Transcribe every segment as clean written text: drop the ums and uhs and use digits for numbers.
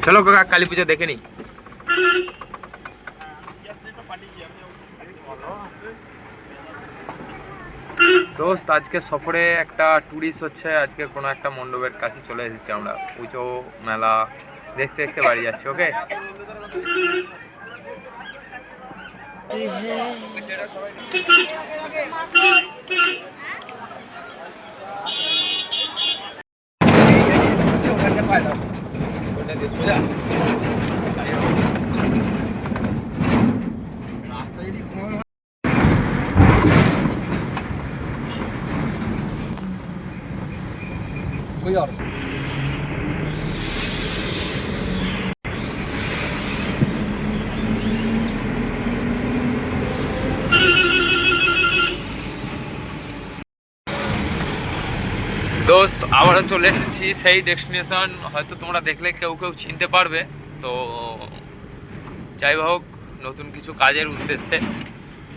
চলো কাকা কালী পুজো দেখে নি। দোস্ত আজকে সফরে একটা ট্যুরিস্ট হচ্ছে, আজকে কোনো একটা মণ্ডপের কাছে চলে এসেছি আমরা, পুজো মেলা দেখতে দেখতে বাড়ি যাচ্ছি। ওকে कोई और দোস্ত আবারও চলে এসেছি সেই ডেস্টিনেশন, হয়তো তোমরা দেখলে কেউ কেউ চিনতে পারবে। তো যাই হোক, নতুন কিছু কাজের উদ্দেশ্যে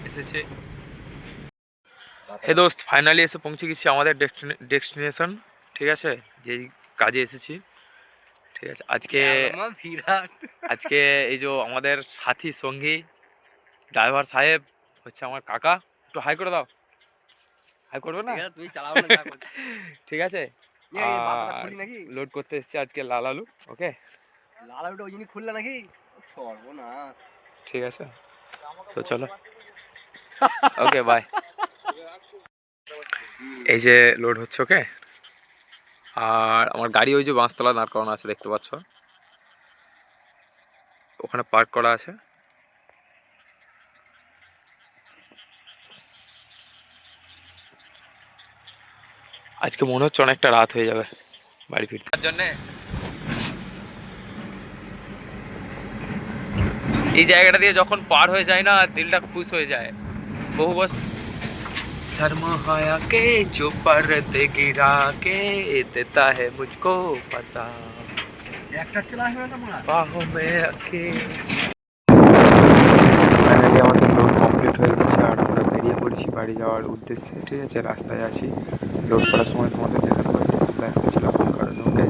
এসেছে। হে দোস্ত, ফাইনালি এসে পৌঁছে গেছি আমাদের ডেস্টিনেশন। ঠিক আছে, যেই কাজে এসেছি। ঠিক আছে, আজকে এই যে আমাদের সাথী সঙ্গী ড্রাইভার সাহেব হচ্ছে আমার কাকা। একটু হাই করে দাও। হাই করবে না? ঠিক আছে, লোড করতে এসেছি আজকে লাল আলু। ওকে, লাল আলুটা ওই জন্য খুললে নাকি সর্বনাশ। ঠিক আছে, তো চলো, ওকে বাই। এই যে লোড হচ্ছে। ওকে, আর আমার গাড়ি ওই যে বাঁশতলা দাঁড় করানো আছে, দেখতে পাচ্ছ, ওখানে পার্ক করা আছে। আজকে মনে হচ্ছে অনেকটা রাত হয়ে যাবে বাড়ি ফিরতে। তার জন্যে এই জায়গাটা দিয়ে যখন পার হয়ে যায় না, দিলটা খুশ হয়ে যায়। বহু বছর शर्माया के जो पर्दे गिरा के देता है मुझको पता बाहों में आके। ফাইনালি আমাদের লোড কমপ্লিট হয়ে গেছে আর আমরা বেরিয়ে পড়েছি বাড়ি যাওয়ার উদ্দেশ্যে। ঠিক আছে, রাস্তায় আছি। লোড করার সময় তোমাদের দেখাতে পারি, ব্যস্ত ছিলাম কোন কারণে। ওকে,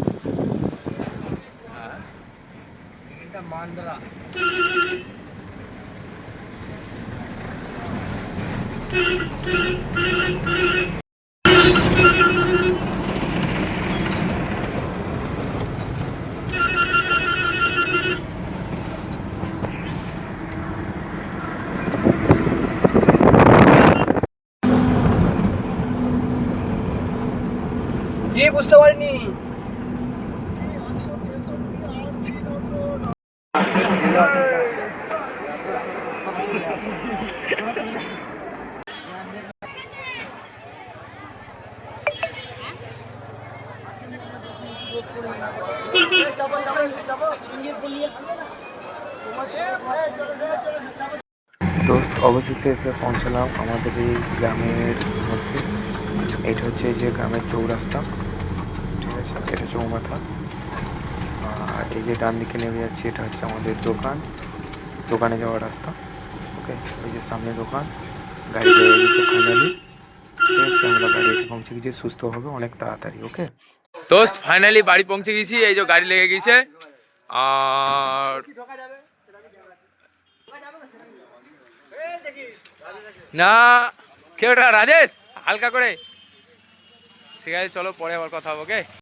কি বুঝতে পারিনি। দোস্ত অবশেষে এসে পৌঁছালাম আমাদের এই গ্রামের মধ্যে। এটা হচ্ছে এই যে গ্রামের চৌরাস্তা। ঠিক আছে, এটা চৌমাথা। আর এই যে ডান দিকে নেমে যাচ্ছে, এটা হচ্ছে আমাদের দোকানে যাওয়ার রাস্তা। ওকে, ওই যে সামনে দোকান। গাড়ি লেগে গেছে ফাইনালি। ঠিক আছে, আমরা বাড়ি এসে পৌঁছে গেছি সুস্থভাবে অনেক তাড়াতাড়ি। ওকে দোস্ত, ফাইনালি বাড়ি পৌঁছে গেছি। এই যে গাড়ি লেগে গেছে। আর না, কেউ রাজেশ হালকা করে। ঠিক আছে, চলো পরে আবার কথা হবে। ওকে।